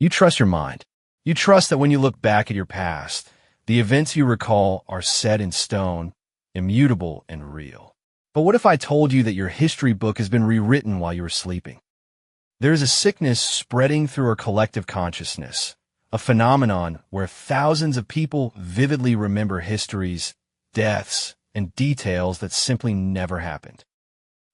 You trust your mind. You trust that when you look back at your past, the events you recall are set in stone, immutable, and real. But what if I told you that your history book has been rewritten while you were sleeping? There is a sickness spreading through our collective consciousness, a phenomenon where thousands of people vividly remember histories, deaths, and details that simply never happened.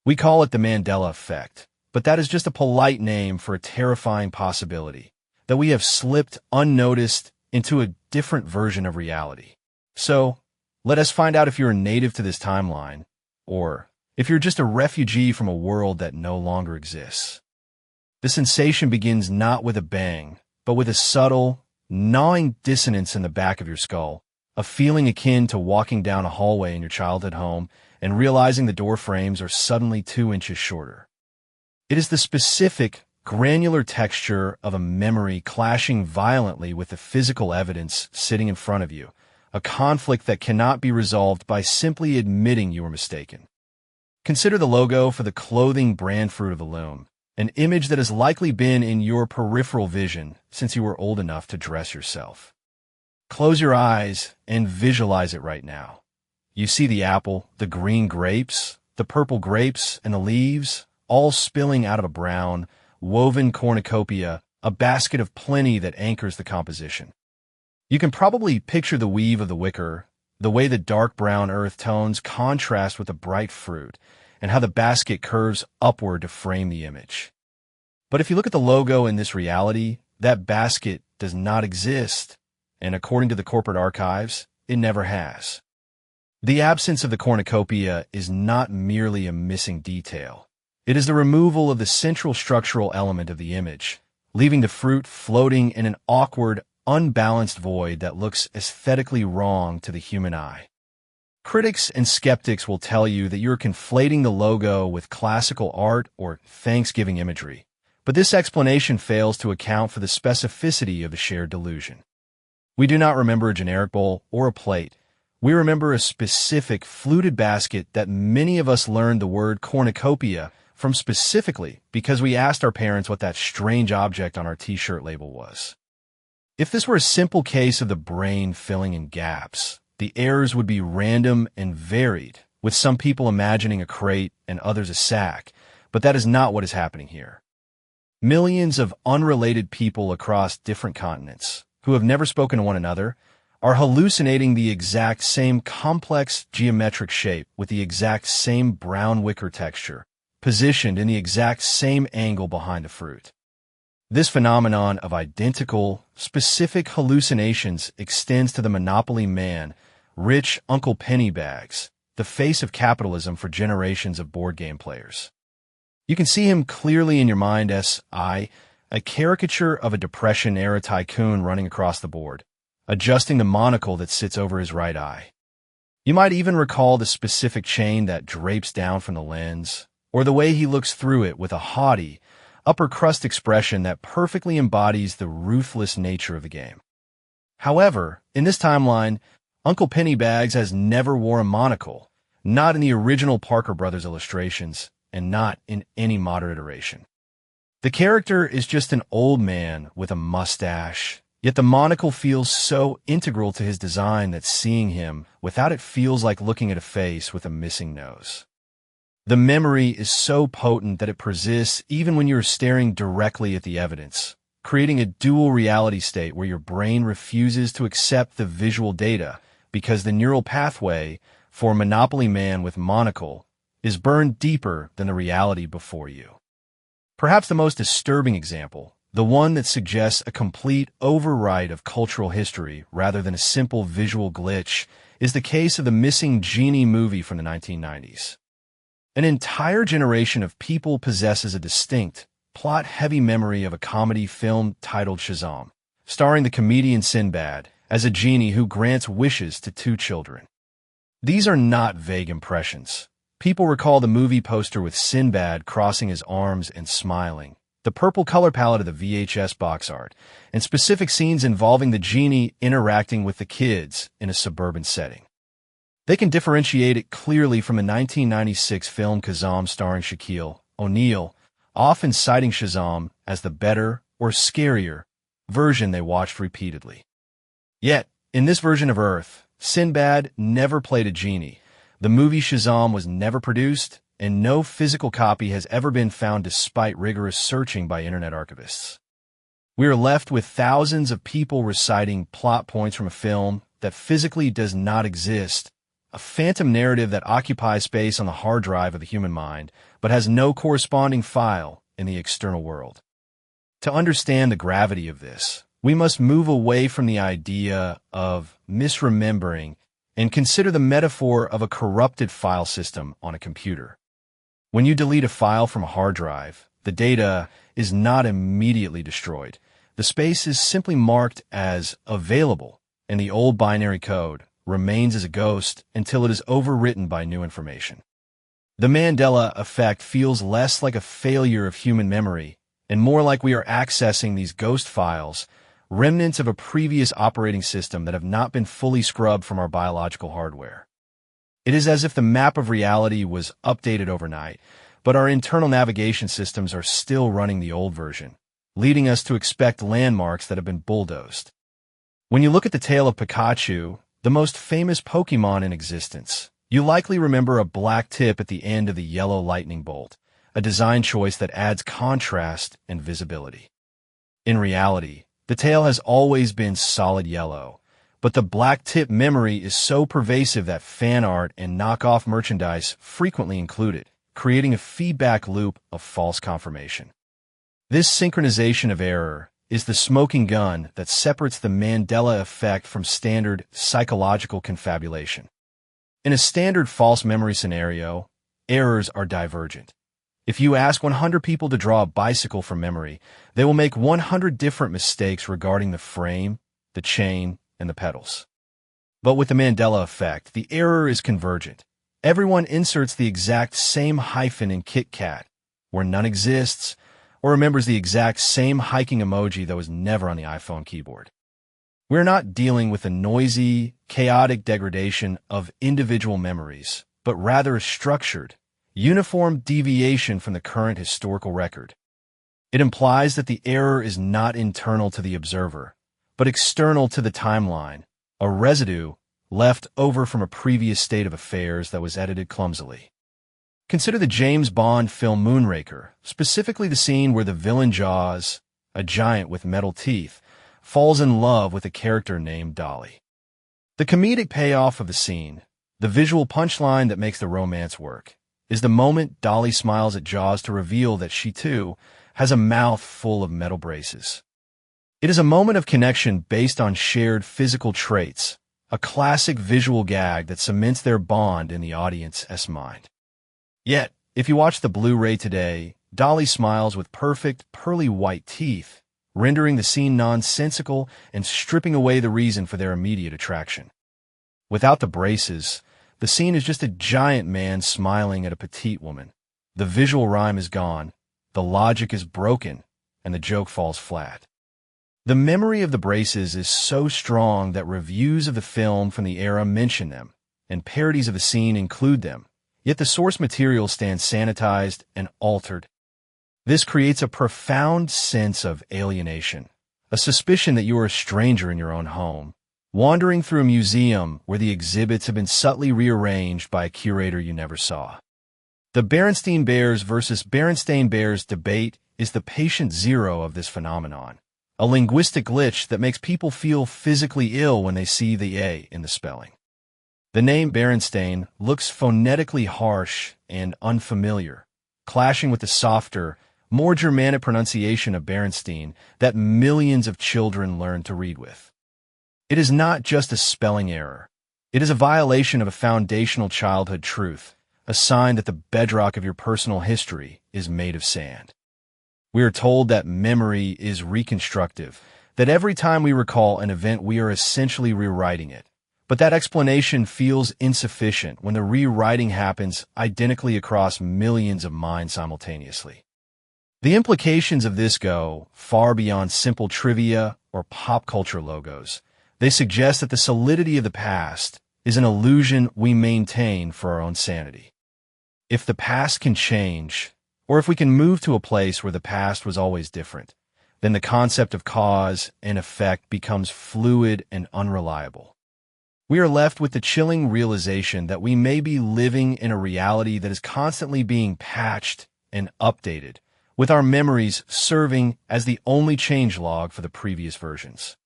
We call it the Mandela Effect, but that is just a polite name for a terrifying possibility, that we have slipped unnoticed into a different version of reality. So, let us find out if you're a native to this timeline, or if you're just a refugee from a world that no longer exists. The sensation begins not with a bang, but with a subtle, gnawing dissonance in the back of your skull, a feeling akin to walking down a hallway in your childhood home and realizing the door frames are suddenly 2 inches shorter. It is the specific, granular texture of a memory clashing violently with the physical evidence sitting in front of you, a conflict that cannot be resolved by simply admitting you were mistaken. Consider the logo for the clothing brand fruit of the Loom, an image that has likely been in your peripheral vision since you were old enough to dress yourself. Close your eyes and visualize it right now. You see the apple, the green grapes, the purple grapes, and the leaves, all spilling out of a brown, woven cornucopia, a basket of plenty that anchors the composition. You can probably picture the weave of the wicker, the way the dark brown earth tones contrast with the bright fruit, and how the basket curves upward to frame the image. But if you look at the logo in this reality, that basket does not exist, and according to the corporate archives, it never has. The absence of the cornucopia is not merely a missing detail. It is the removal of the central structural element of the image, leaving the fruit floating in an awkward, unbalanced void that looks aesthetically wrong to the human eye. Critics and skeptics will tell you that you're conflating the logo with classical art or Thanksgiving imagery, but this explanation fails to account for the specificity of the shared delusion. We do not remember a generic bowl or a plate. We remember a specific fluted basket that many of us learned the word cornucopia from specifically because we asked our parents what that strange object on our t-shirt label was. If this were a simple case of the brain filling in gaps, the errors would be random and varied, with some people imagining a crate and others a sack, but that is not what is happening here. Millions of unrelated people across different continents, who have never spoken to one another, are hallucinating the exact same complex geometric shape with the exact same brown wicker texture, positioned in the exact same angle behind the fruit. This phenomenon of identical, specific hallucinations extends to the monopoly man, rich Uncle Pennybags, the face of capitalism for generations of board game players. You can see him clearly in your mind as a caricature of a Depression-era tycoon running across the board, adjusting the monocle that sits over his right eye. You might even recall the specific chain that drapes down from the lens, or the way he looks through it with a haughty, upper-crust expression that perfectly embodies the ruthless nature of the game. However, in this timeline, Uncle Pennybags has never worn a monocle, not in the original Parker Brothers illustrations, and not in any modern iteration. The character is just an old man with a mustache, yet the monocle feels so integral to his design that seeing him without it feels like looking at a face with a missing nose. The memory is so potent that it persists even when you are staring directly at the evidence, creating a dual reality state where your brain refuses to accept the visual data because the neural pathway for a monopoly man with monocle is burned deeper than the reality before you. Perhaps the most disturbing example, the one that suggests a complete override of cultural history rather than a simple visual glitch, is the case of the missing Genie movie from the 1990s. An entire generation of people possesses a distinct, plot-heavy memory of a comedy film titled Shazaam, starring the comedian Sinbad as a genie who grants wishes to 2 children. These are not vague impressions. People recall the movie poster with Sinbad crossing his arms and smiling, the purple color palette of the VHS box art, and specific scenes involving the genie interacting with the kids in a suburban setting. They can differentiate it clearly from the 1996 film Kazam starring Shaquille O'Neal, often citing Shazaam as the better or scarier version they watched repeatedly. Yet, in this version of Earth, Sinbad never played a genie, the movie Shazaam was never produced, and no physical copy has ever been found despite rigorous searching by internet archivists. We are left with thousands of people reciting plot points from a film that physically does not exist, a phantom narrative that occupies space on the hard drive of the human mind, but has no corresponding file in the external world. To understand the gravity of this, we must move away from the idea of misremembering and consider the metaphor of a corrupted file system on a computer. When you delete a file from a hard drive, the data is not immediately destroyed. The space is simply marked as available, and the old binary code remains as a ghost until it is overwritten by new information. The Mandela Effect feels less like a failure of human memory and more like we are accessing these ghost files, remnants of a previous operating system that have not been fully scrubbed from our biological hardware. It is as if the map of reality was updated overnight, but our internal navigation systems are still running the old version, leading us to expect landmarks that have been bulldozed. When you look at the tale of Pikachu, the most famous Pokemon in existence, you likely remember a black tip at the end of the yellow lightning bolt, a design choice that adds contrast and visibility. In reality, the tail has always been solid yellow, but the black tip memory is so pervasive that fan art and knockoff merchandise frequently include it, creating a feedback loop of false confirmation. This synchronization of error is the smoking gun that separates the Mandela effect from standard psychological confabulation. In a standard false memory scenario, errors are divergent. If you ask 100 people to draw a bicycle from memory, they will make 100 different mistakes regarding the frame, the chain, and the pedals. But with the Mandela effect, the error is convergent. Everyone inserts the exact same hyphen in Kit Kat, where none exists, or remembers the exact same hiking emoji that was never on the iPhone keyboard. We're not dealing with a noisy, chaotic degradation of individual memories, but rather a structured, uniform deviation from the current historical record. It implies that the error is not internal to the observer, but external to the timeline, a residue left over from a previous state of affairs that was edited clumsily. Consider the James Bond film Moonraker, specifically the scene where the villain Jaws, a giant with metal teeth, falls in love with a character named Dolly. The comedic payoff of the scene, the visual punchline that makes the romance work, is the moment Dolly smiles at Jaws to reveal that she, too, has a mouth full of metal braces. It is a moment of connection based on shared physical traits, a classic visual gag that cements their bond in the audience's mind. Yet, if you watch the Blu-ray today, Dolly smiles with perfect, pearly white teeth, rendering the scene nonsensical and stripping away the reason for their immediate attraction. Without the braces, the scene is just a giant man smiling at a petite woman. The visual rhyme is gone, the logic is broken, and the joke falls flat. The memory of the braces is so strong that reviews of the film from the era mention them, and parodies of the scene include them, yet the source material stands sanitized and altered. This creates a profound sense of alienation, a suspicion that you are a stranger in your own home, wandering through a museum where the exhibits have been subtly rearranged by a curator you never saw. The Berenstain Bears versus Berenstain Bears debate is the patient zero of this phenomenon, a linguistic glitch that makes people feel physically ill when they see the A in the spelling. The name Berenstain looks phonetically harsh and unfamiliar, clashing with the softer, more Germanic pronunciation of Berenstein that millions of children learn to read with. It is not just a spelling error. It is a violation of a foundational childhood truth, a sign that the bedrock of your personal history is made of sand. We are told that memory is reconstructive, that every time we recall an event we are essentially rewriting it. But that explanation feels insufficient when the rewriting happens identically across millions of minds simultaneously. The implications of this go far beyond simple trivia or pop culture logos. They suggest that the solidity of the past is an illusion we maintain for our own sanity. If the past can change, or if we can move to a place where the past was always different, then the concept of cause and effect becomes fluid and unreliable. We are left with the chilling realization that we may be living in a reality that is constantly being patched and updated, with our memories serving as the only changelog for the previous versions.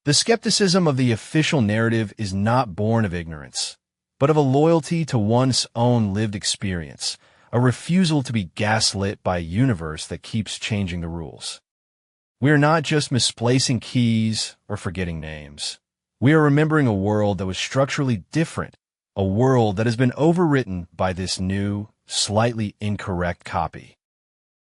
The skepticism of the official narrative is not born of ignorance, but of a loyalty to one's own lived experience, a refusal to be gaslit by a universe that keeps changing the rules. We are not just misplacing keys or forgetting names. We are remembering a world that was structurally different, a world that has been overwritten by this new, slightly incorrect copy.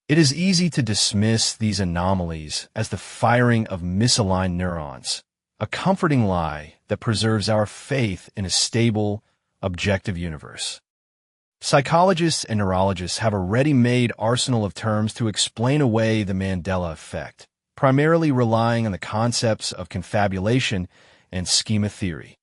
It is easy to dismiss these anomalies as the firing of misaligned neurons, a comforting lie that preserves our faith in a stable, objective universe. Psychologists and neurologists have a ready-made arsenal of terms to explain away the Mandela Effect, primarily relying on the concepts of confabulation and schema theory.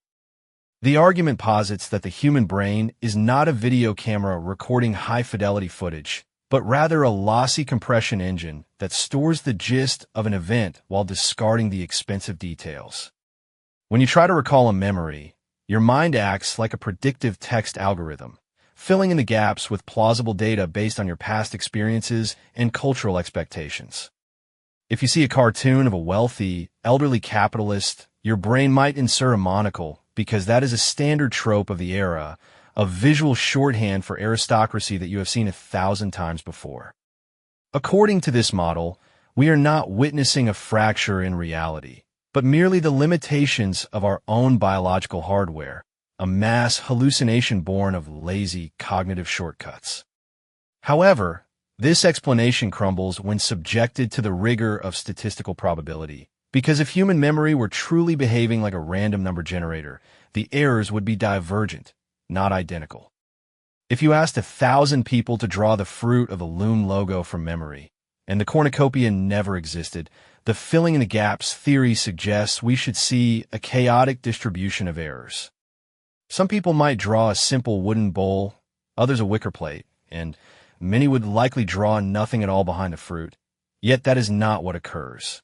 The argument posits that the human brain is not a video camera recording high-fidelity footage, but rather a lossy compression engine that stores the gist of an event while discarding the expensive details. When you try to recall a memory, your mind acts like a predictive text algorithm, filling in the gaps with plausible data based on your past experiences and cultural expectations. If you see a cartoon of a wealthy, elderly capitalist, your brain might insert a monocle because that is a standard trope of the era, a visual shorthand for aristocracy that you have seen 1,000 times before. According to this model, we are not witnessing a fracture in reality, but merely the limitations of our own biological hardware, a mass hallucination born of lazy cognitive shortcuts. However, this explanation crumbles when subjected to the rigor of statistical probability, because if human memory were truly behaving like a random number generator, the errors would be divergent, not identical. If you asked 1,000 people to draw the fruit of the Loom logo from memory, and the cornucopia never existed, the filling in the gaps theory suggests we should see a chaotic distribution of errors. Some people might draw a simple wooden bowl, others a wicker plate, and many would likely draw nothing at all behind the fruit. Yet that is not what occurs.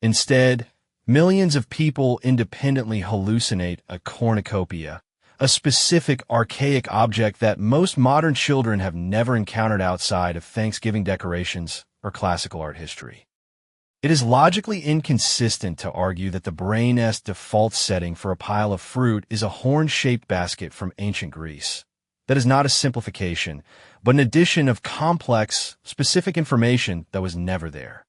Instead, millions of people independently hallucinate a cornucopia, a specific archaic object that most modern children have never encountered outside of Thanksgiving decorations or classical art history. It is logically inconsistent to argue that the brain's default setting for a pile of fruit is a horn-shaped basket from ancient Greece. That is not a simplification, but an addition of complex, specific information that was never there.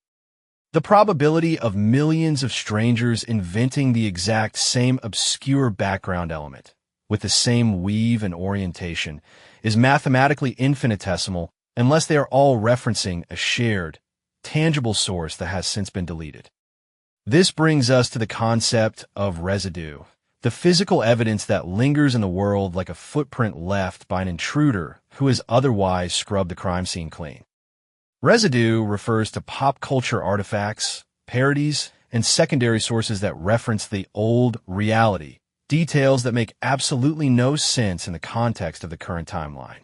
The probability of millions of strangers inventing the exact same obscure background element, with the same weave and orientation, is mathematically infinitesimal unless they are all referencing a shared, tangible source that has since been deleted. This brings us to the concept of residue, the physical evidence that lingers in the world like a footprint left by an intruder who has otherwise scrubbed the crime scene clean. Residue refers to pop culture artifacts, parodies, and secondary sources that reference the old reality, details that make absolutely no sense in the context of the current timeline.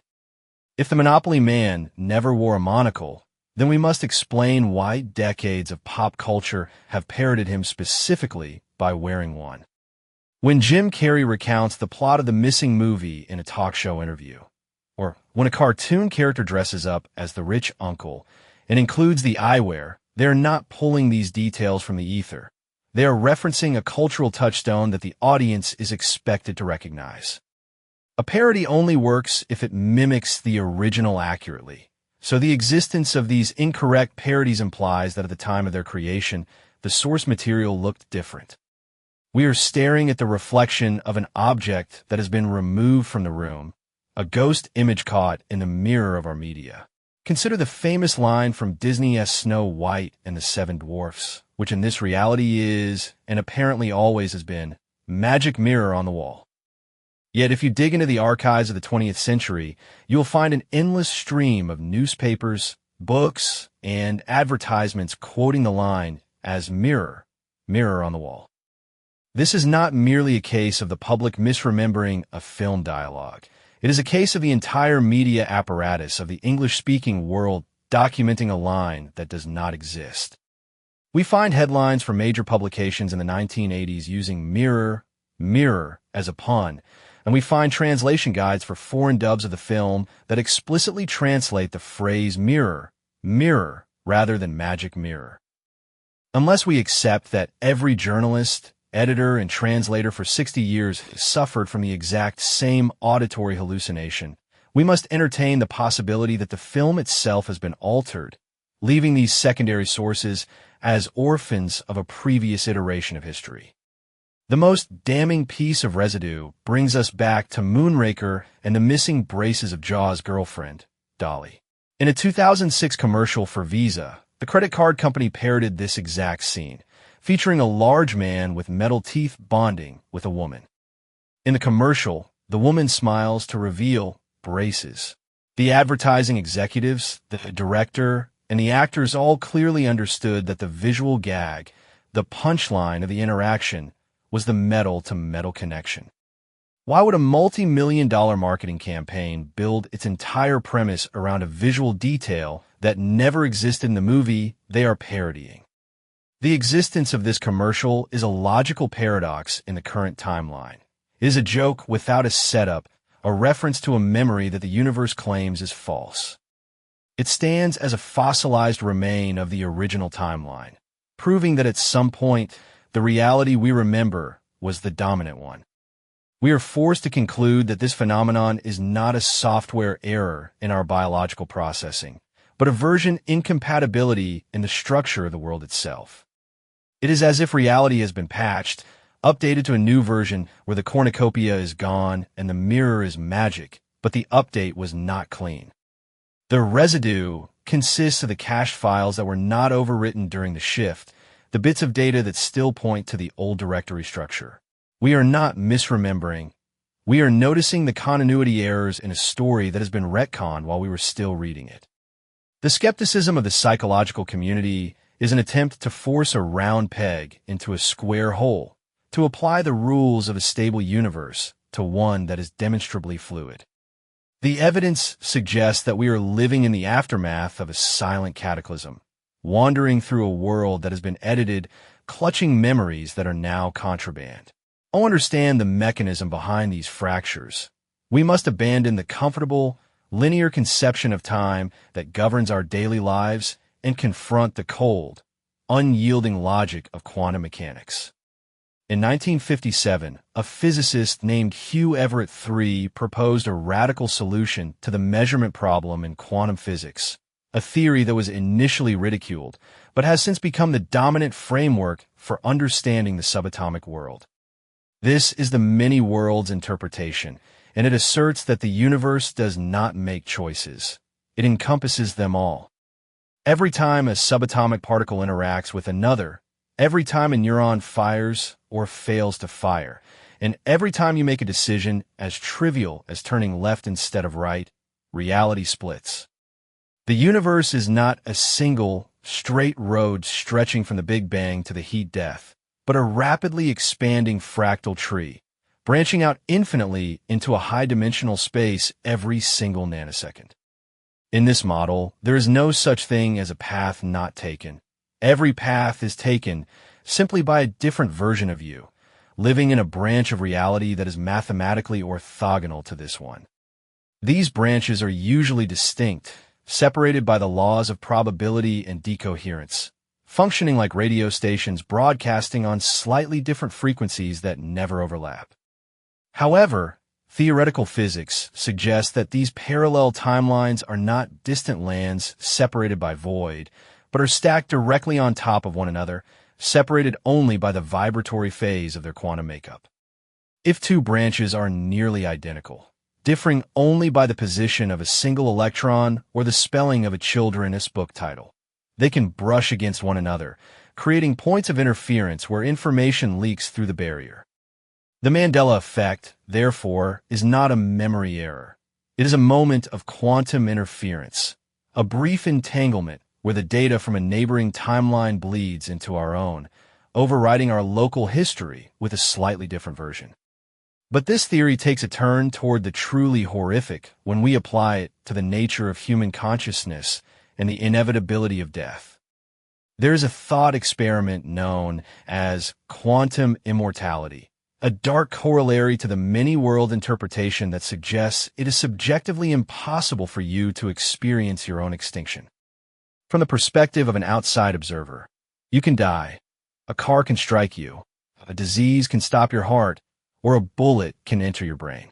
If the Monopoly man never wore a monocle, then we must explain why decades of pop culture have parodied him specifically by wearing one. When Jim Carrey recounts the plot of the missing movie in a talk show interview, or when a cartoon character dresses up as the rich uncle and includes the eyewear, they are not pulling these details from the ether. They are referencing a cultural touchstone that the audience is expected to recognize. A parody only works if it mimics the original accurately. So the existence of these incorrect parodies implies that at the time of their creation, the source material looked different. We are staring at the reflection of an object that has been removed from the room, a ghost image caught in the mirror of our media. Consider the famous line from Disney's Snow White and the Seven Dwarfs, which in this reality is, and apparently always has been, magic mirror on the wall. Yet if you dig into the archives of the 20th century, you'll find an endless stream of newspapers, books, and advertisements quoting the line as mirror, mirror on the wall. This is not merely a case of the public misremembering a film dialogue. It is a case of the entire media apparatus of the English-speaking world documenting a line that does not exist. We find headlines from major publications in the 1980s using mirror, mirror as a pun, and we find translation guides for foreign dubs of the film that explicitly translate the phrase mirror, mirror, rather than magic mirror. Unless we accept that every journalist, editor, and translator for 60 years suffered from the exact same auditory hallucination, we must entertain the possibility that the film itself has been altered, leaving these secondary sources as orphans of a previous iteration of history. The most damning piece of residue brings us back to Moonraker and the missing braces of Jaws' girlfriend, Dolly. In a 2006 commercial for Visa, the credit card company parroted this exact scene, featuring a large man with metal teeth bonding with a woman. In the commercial, the woman smiles to reveal braces. The advertising executives, the director, and the actors all clearly understood that the visual gag, the punchline of the interaction, was the metal-to-metal connection. Why would a multi-million-dollar marketing campaign build its entire premise around a visual detail that never existed in the movie they are parodying? The existence of this commercial is a logical paradox in the current timeline. It is a joke without a setup, a reference to a memory that the universe claims is false. It stands as a fossilized remain of the original timeline, proving that at some point, the reality we remember was the dominant one. We are forced to conclude that this phenomenon is not a software error in our biological processing, but a version incompatibility in the structure of the world itself. It is as if reality has been patched, updated to a new version where the cornucopia is gone and the mirror is magic, but the update was not clean. The residue consists of the cached files that were not overwritten during the shift, the bits of data that still point to the old directory structure. We are not misremembering. We are noticing the continuity errors in a story that has been retconned while we were still reading it. The skepticism of the psychological community is an attempt to force a round peg into a square hole, to apply the rules of a stable universe to one that is demonstrably fluid. The evidence suggests that we are living in the aftermath of a silent cataclysm, wandering through a world that has been edited, clutching memories that are now contraband. To understand the mechanism behind these fractures, we must abandon the comfortable, linear conception of time that governs our daily lives and confront the cold, unyielding logic of quantum mechanics. In 1957, a physicist named Hugh Everett III proposed a radical solution to the measurement problem in quantum physics, a theory that was initially ridiculed, but has since become the dominant framework for understanding the subatomic world. This is the many worlds interpretation, and it asserts that the universe does not make choices. It encompasses them all. Every time a subatomic particle interacts with another, every time a neuron fires or fails to fire, and every time you make a decision as trivial as turning left instead of right, reality splits. The universe is not a single, straight road stretching from the Big Bang to the heat death, but a rapidly expanding fractal tree, branching out infinitely into a high-dimensional space every single nanosecond. In this model, there is no such thing as a path not taken. Every path is taken simply by a different version of you, living in a branch of reality that is mathematically orthogonal to this one. These branches are usually distinct, separated by the laws of probability and decoherence, functioning like radio stations broadcasting on slightly different frequencies that never overlap. However, theoretical physics suggests that these parallel timelines are not distant lands separated by void, but are stacked directly on top of one another, separated only by the vibratory phase of their quantum makeup. If two branches are nearly identical, differing only by the position of a single electron or the spelling of a children's book title, they can brush against one another, creating points of interference where information leaks through the barrier. The Mandela Effect, therefore, is not a memory error. It is a moment of quantum interference, a brief entanglement where the data from a neighboring timeline bleeds into our own, overriding our local history with a slightly different version. But this theory takes a turn toward the truly horrific when we apply it to the nature of human consciousness and the inevitability of death. There is a thought experiment known as quantum immortality, a dark corollary to the many-world interpretation that suggests it is subjectively impossible for you to experience your own extinction. From the perspective of an outside observer, you can die, a car can strike you, a disease can stop your heart, or a bullet can enter your brain.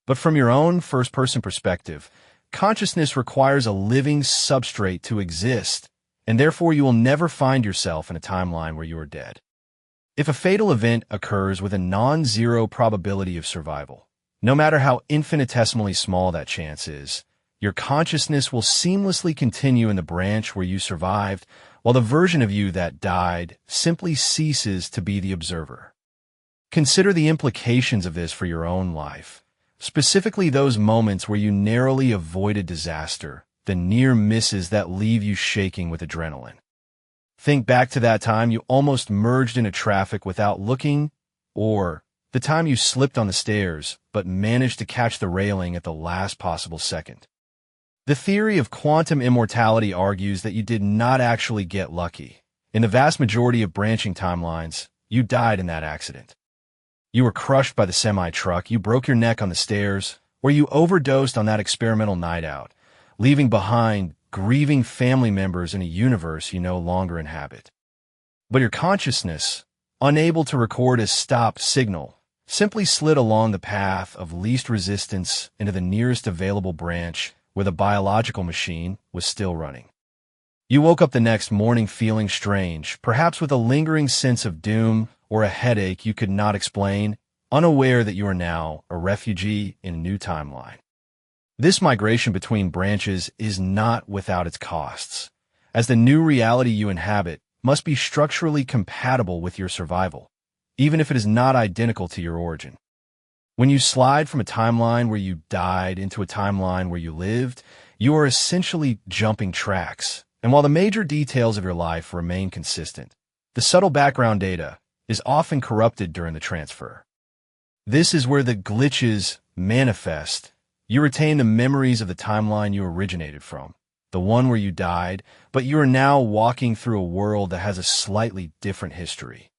But from your own first-person perspective, consciousness requires a living substrate to exist, and therefore you will never find yourself in a timeline where you are dead. If a fatal event occurs with a non-zero probability of survival, no matter how infinitesimally small that chance is, your consciousness will seamlessly continue in the branch where you survived, while the version of you that died simply ceases to be the observer. Consider the implications of this for your own life, specifically those moments where you narrowly avoided disaster, the near misses that leave you shaking with adrenaline. Think back to that time you almost merged into traffic without looking, or the time you slipped on the stairs but managed to catch the railing at the last possible second. The theory of quantum immortality argues that you did not actually get lucky. In the vast majority of branching timelines, you died in that accident. You were crushed by the semi-truck, you broke your neck on the stairs, or you overdosed on that experimental night out, leaving behind grieving family members in a universe you no longer inhabit. But your consciousness, unable to record a stop signal, simply slid along the path of least resistance into the nearest available branch where the biological machine was still running. You woke up the next morning feeling strange, perhaps with a lingering sense of doom or a headache you could not explain, unaware that you are now a refugee in a new timeline. This migration between branches is not without its costs, as the new reality you inhabit must be structurally compatible with your survival, even if it is not identical to your origin. When you slide from a timeline where you died into a timeline where you lived, you are essentially jumping tracks, and while the major details of your life remain consistent, the subtle background data is often corrupted during the transfer. This is where the glitches manifest. You retain the memories of the timeline you originated from, the one where you died, but you are now walking through a world that has a slightly different history.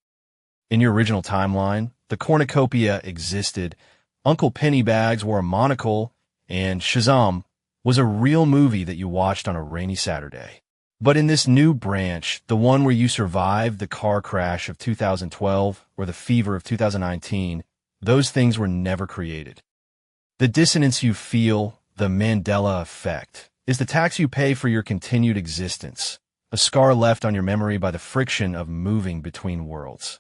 In your original timeline, the cornucopia existed, Uncle Pennybags wore a monocle, and Shazaam was a real movie that you watched on a rainy Saturday. But in this new branch, the one where you survived the car crash of 2012 or the fever of 2019, those things were never created. The dissonance you feel, the Mandela Effect, is the tax you pay for your continued existence, a scar left on your memory by the friction of moving between worlds.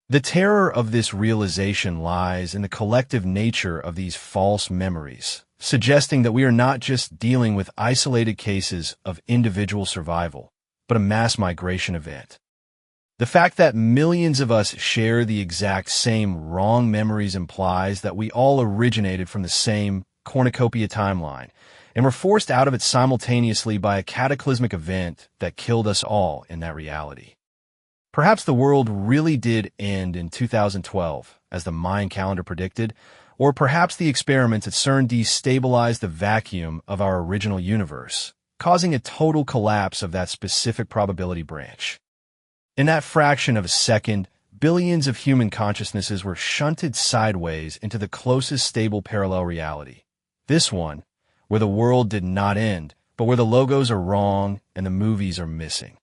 The terror of this realization lies in the collective nature of these false memories, suggesting that we are not just dealing with isolated cases of individual survival, but a mass migration event. The fact that millions of us share the exact same wrong memories implies that we all originated from the same cornucopia timeline, and were forced out of it simultaneously by a cataclysmic event that killed us all in that reality. Perhaps the world really did end in 2012, as the Mayan calendar predicted, or perhaps the experiments at CERN destabilized the vacuum of our original universe, causing a total collapse of that specific probability branch. In that fraction of a second, billions of human consciousnesses were shunted sideways into the closest stable parallel reality. This one, where the world did not end, but where the logos are wrong and the movies are missing.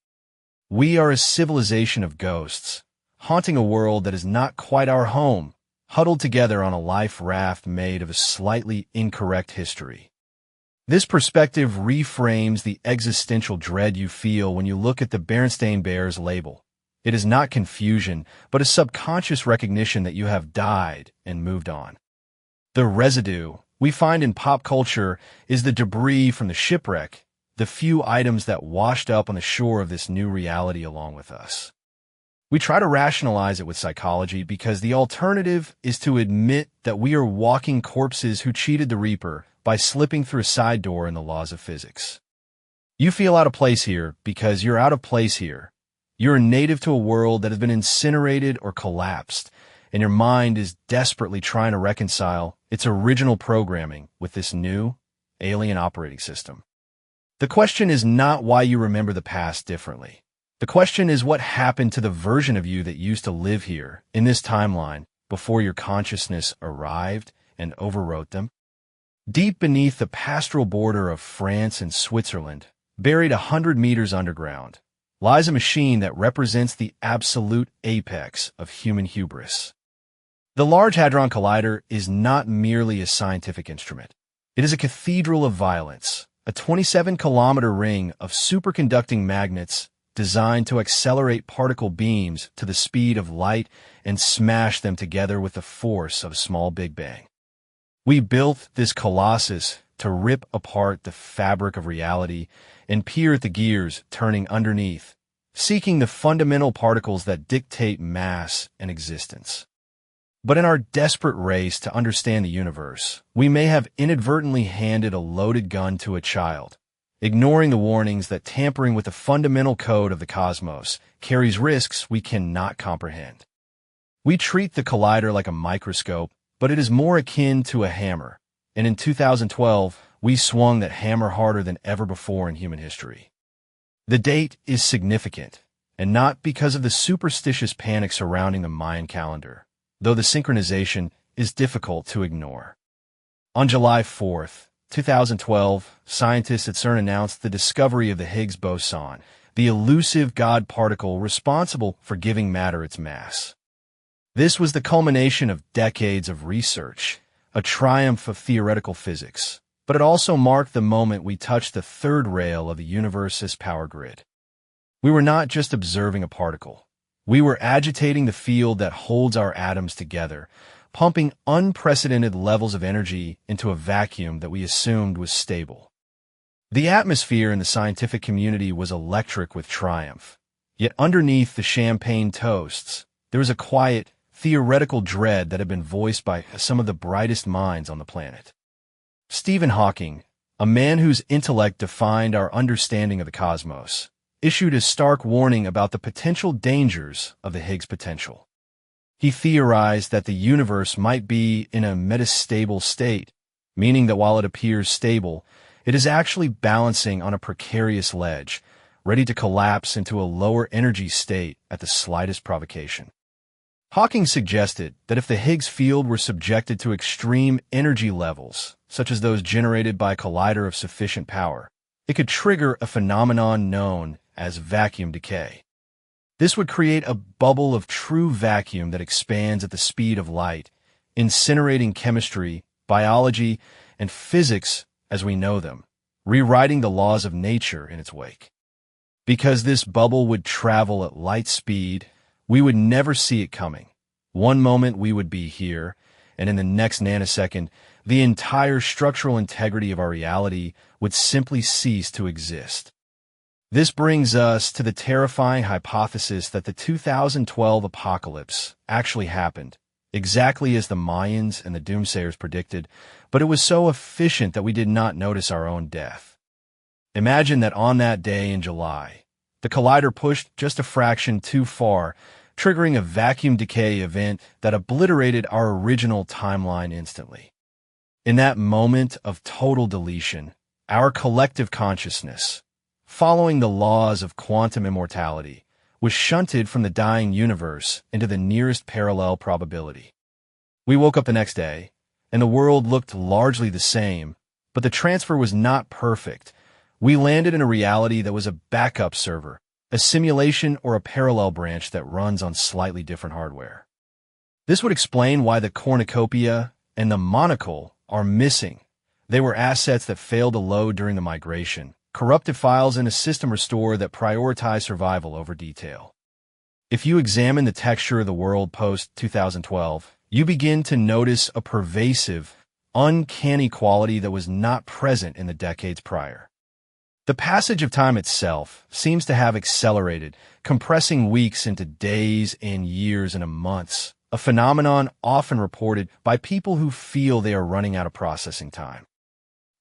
We are a civilization of ghosts, haunting a world that is not quite our home, huddled together on a life raft made of a slightly incorrect history. This perspective reframes the existential dread you feel when you look at the Berenstain Bears label. It is not confusion, but a subconscious recognition that you have died and moved on. The residue we find in pop culture is the debris from the shipwreck, the few items that washed up on the shore of this new reality along with us. We try to rationalize it with psychology because the alternative is to admit that we are walking corpses who cheated the Reaper by slipping through a side door in the laws of physics. You feel out of place here because you're out of place here. You're a native to a world that has been incinerated or collapsed, and your mind is desperately trying to reconcile its original programming with this new, alien operating system. The question is not why you remember the past differently. The question is, what happened to the version of you that used to live here, in this timeline, before your consciousness arrived and overwrote them? Deep beneath the pastoral border of France and Switzerland, buried 100 meters underground, lies a machine that represents the absolute apex of human hubris. The Large Hadron Collider is not merely a scientific instrument. It is a cathedral of violence, a 27-kilometer ring of superconducting magnets designed to accelerate particle beams to the speed of light and smash them together with the force of a small Big Bang. We built this colossus to rip apart the fabric of reality and peer at the gears turning underneath, seeking the fundamental particles that dictate mass and existence. But in our desperate race to understand the universe, we may have inadvertently handed a loaded gun to a child, ignoring the warnings that tampering with the fundamental code of the cosmos carries risks we cannot comprehend. We treat the collider like a microscope, but it is more akin to a hammer, and in 2012, we swung that hammer harder than ever before in human history. The date is significant, and not because of the superstitious panic surrounding the Mayan calendar, though the synchronization is difficult to ignore. On July 4th, 2012, scientists at CERN announced the discovery of the Higgs Boson, the elusive God particle responsible for giving matter its mass. This was the culmination of decades of research, a triumph of theoretical physics, but it also marked the moment we touched the third rail of the universe's power grid. We were not just observing a particle. We were agitating the field that holds our atoms together, pumping unprecedented levels of energy into a vacuum that we assumed was stable. The atmosphere in the scientific community was electric with triumph. Yet underneath the champagne toasts, there was a quiet, theoretical dread that had been voiced by some of the brightest minds on the planet. Stephen Hawking, a man whose intellect defined our understanding of the cosmos, issued a stark warning about the potential dangers of the Higgs potential. He theorized that the universe might be in a metastable state, meaning that while it appears stable, it is actually balancing on a precarious ledge, ready to collapse into a lower energy state at the slightest provocation. Hawking suggested that if the Higgs field were subjected to extreme energy levels, such as those generated by a collider of sufficient power, it could trigger a phenomenon known as vacuum decay. This would create a bubble of true vacuum that expands at the speed of light, incinerating chemistry, biology, and physics as we know them, rewriting the laws of nature in its wake. Because this bubble would travel at light speed, we would never see it coming. One moment we would be here, and in the next nanosecond, the entire structural integrity of our reality would simply cease to exist. This brings us to the terrifying hypothesis that the 2012 apocalypse actually happened, exactly as the Mayans and the doomsayers predicted, but it was so efficient that we did not notice our own death. Imagine that on that day in July, the collider pushed just a fraction too far, triggering a vacuum decay event that obliterated our original timeline instantly. In that moment of total deletion, our collective consciousness, following the laws of quantum immortality, was shunted from the dying universe into the nearest parallel probability. We woke up the next day, and the world looked largely the same, but the transfer was not perfect. We landed in a reality that was a backup server, a simulation or a parallel branch that runs on slightly different hardware. This would explain why the cornucopia and the monocle are missing. They were assets that failed to load during the migration, corrupted files in a system restore that prioritized survival over detail. If you examine the texture of the world post-2012, you begin to notice a pervasive, uncanny quality that was not present in the decades prior. The passage of time itself seems to have accelerated, compressing weeks into days and years into months, a phenomenon often reported by people who feel they are running out of processing time.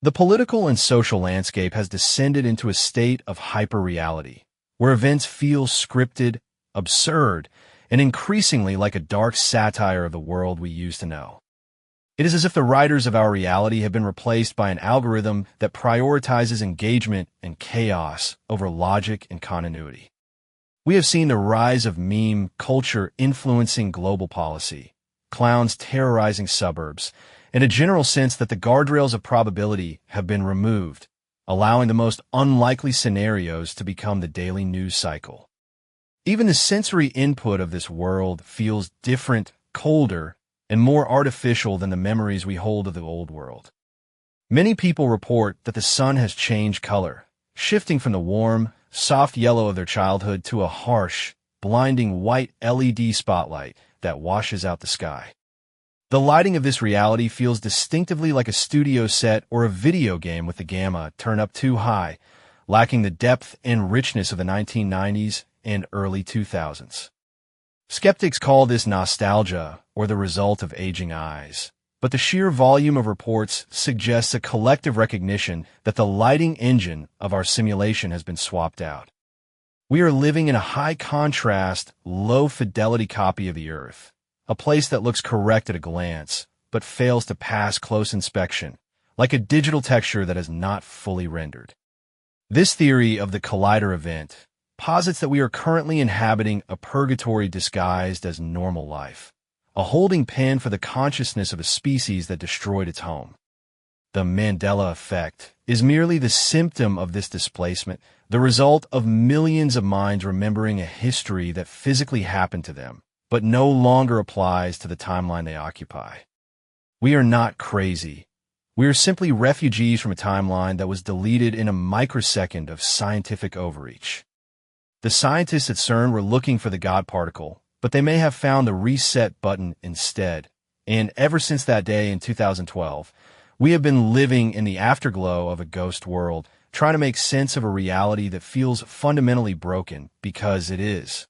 The political and social landscape has descended into a state of hyper-reality, where events feel scripted, absurd, and increasingly like a dark satire of the world we used to know. It is as if the writers of our reality have been replaced by an algorithm that prioritizes engagement and chaos over logic and continuity. We have seen the rise of meme culture influencing global policy, clowns terrorizing suburbs, and a general sense that the guardrails of probability have been removed, allowing the most unlikely scenarios to become the daily news cycle. Even the sensory input of this world feels different, colder, and more artificial than the memories we hold of the old world. Many people report that the sun has changed color, shifting from the warm, soft yellow of their childhood to a harsh, blinding white LED spotlight that washes out the sky. The lighting of this reality feels distinctively like a studio set or a video game with the gamma turned up too high, lacking the depth and richness of the 1990s and early 2000s. Skeptics call this nostalgia or the result of aging eyes, but the sheer volume of reports suggests a collective recognition that the lighting engine of our simulation has been swapped out. We are living in a high-contrast, low-fidelity copy of the Earth, a place that looks correct at a glance, but fails to pass close inspection, like a digital texture that is not fully rendered. This theory of the collider event posits that we are currently inhabiting a purgatory disguised as normal life, a holding pen for the consciousness of a species that destroyed its home. The Mandela Effect is merely the symptom of this displacement, the result of millions of minds remembering a history that physically happened to them, but no longer applies to the timeline they occupy. We are not crazy. We are simply refugees from a timeline that was deleted in a microsecond of scientific overreach. The scientists at CERN were looking for the God particle, but they may have found the reset button instead. And ever since that day in 2012, we have been living in the afterglow of a ghost world, trying to make sense of a reality that feels fundamentally broken because it is.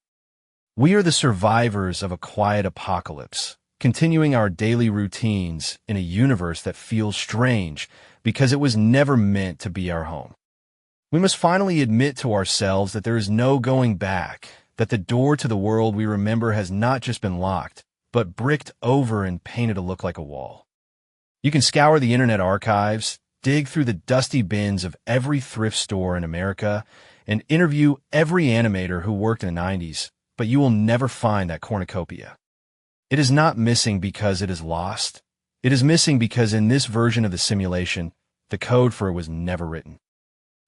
We are the survivors of a quiet apocalypse, continuing our daily routines in a universe that feels strange because it was never meant to be our home. We must finally admit to ourselves that there is no going back, that the door to the world we remember has not just been locked, but bricked over and painted to look like a wall. You can scour the internet archives, dig through the dusty bins of every thrift store in America, and interview every animator who worked in the 90s, but you will never find that cornucopia. It is not missing because it is lost. It is missing because in this version of the simulation, the code for it was never written.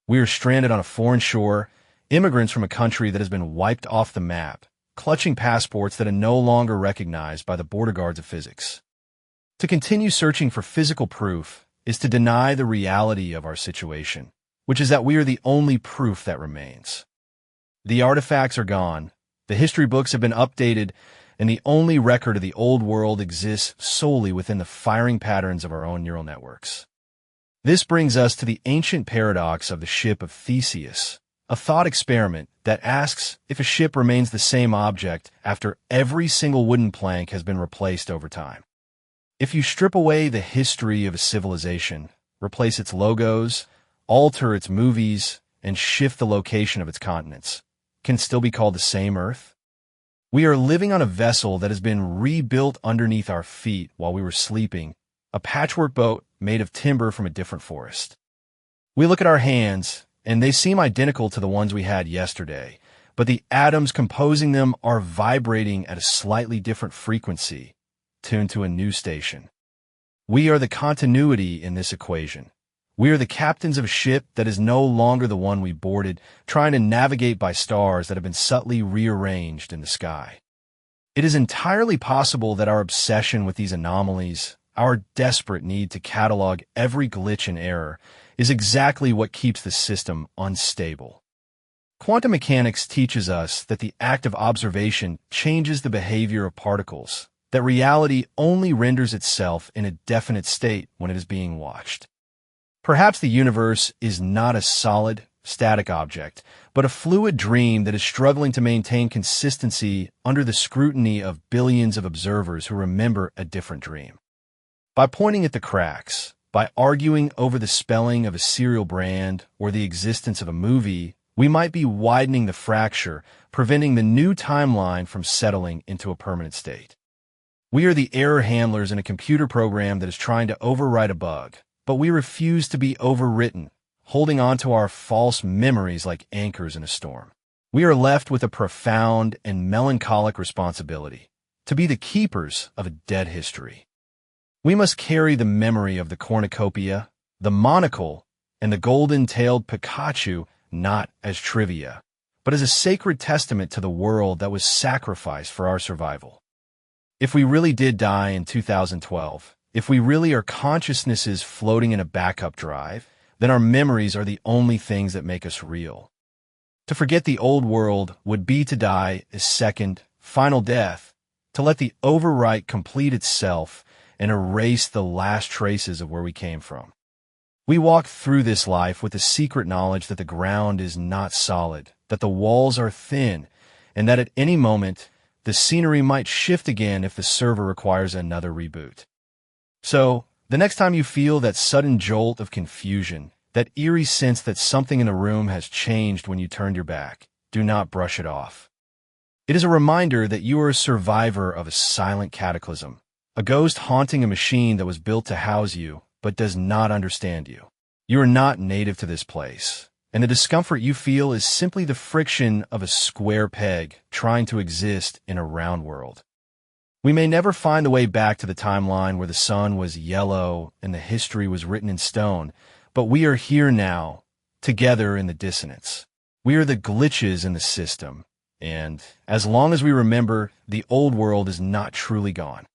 We are stranded on a foreign shore, immigrants from a country that has been wiped off the map, clutching passports that are no longer recognized by the border guards of physics. To continue searching for physical proof is to deny the reality of our situation, which is that we are the only proof that remains. The artifacts are gone, the history books have been updated, and the only record of the old world exists solely within the firing patterns of our own neural networks. This brings us to the ancient paradox of the ship of Theseus, a thought experiment that asks if a ship remains the same object after every single wooden plank has been replaced over time. If you strip away the history of a civilization, replace its logos, alter its movies, and shift the location of its continents, can it still be called the same Earth? We are living on a vessel that has been rebuilt underneath our feet while we were sleeping, a patchwork boat made of timber from a different forest. We look at our hands, and they seem identical to the ones we had yesterday, but the atoms composing them are vibrating at a slightly different frequency, tuned to a new station. We are the continuity in this equation. We are the captains of a ship that is no longer the one we boarded, trying to navigate by stars that have been subtly rearranged in the sky. It is entirely possible that our obsession with these anomalies, our desperate need to catalog every glitch and error, is exactly what keeps the system unstable. Quantum mechanics teaches us that the act of observation changes the behavior of particles, that reality only renders itself in a definite state when it is being watched. Perhaps the universe is not a solid, static object, but a fluid dream that is struggling to maintain consistency under the scrutiny of billions of observers who remember a different dream. By pointing at the cracks, by arguing over the spelling of a cereal brand or the existence of a movie, we might be widening the fracture, preventing the new timeline from settling into a permanent state. We are the error handlers in a computer program that is trying to overwrite a bug, but we refuse to be overwritten, holding on to our false memories like anchors in a storm. We are left with a profound and melancholic responsibility to be the keepers of a dead history. We must carry the memory of the cornucopia, the monocle, and the golden-tailed Pikachu not as trivia, but as a sacred testament to the world that was sacrificed for our survival. If we really did die in 2012, if we really are consciousnesses floating in a backup drive, then our memories are the only things that make us real. To forget the old world would be to die a second, final death, to let the overwrite complete itself and erase the last traces of where we came from. We walk through this life with the secret knowledge that the ground is not solid, that the walls are thin, and that at any moment, the scenery might shift again if the server requires another reboot. So, the next time you feel that sudden jolt of confusion, that eerie sense that something in the room has changed when you turned your back, do not brush it off. It is a reminder that you are a survivor of a silent cataclysm, a ghost haunting a machine that was built to house you, but does not understand you. You are not native to this place, and the discomfort you feel is simply the friction of a square peg trying to exist in a round world. We may never find the way back to the timeline where the sun was yellow and the history was written in stone, but we are here now, together in the dissonance. We are the glitches in the system, and as long as we remember, the old world is not truly gone.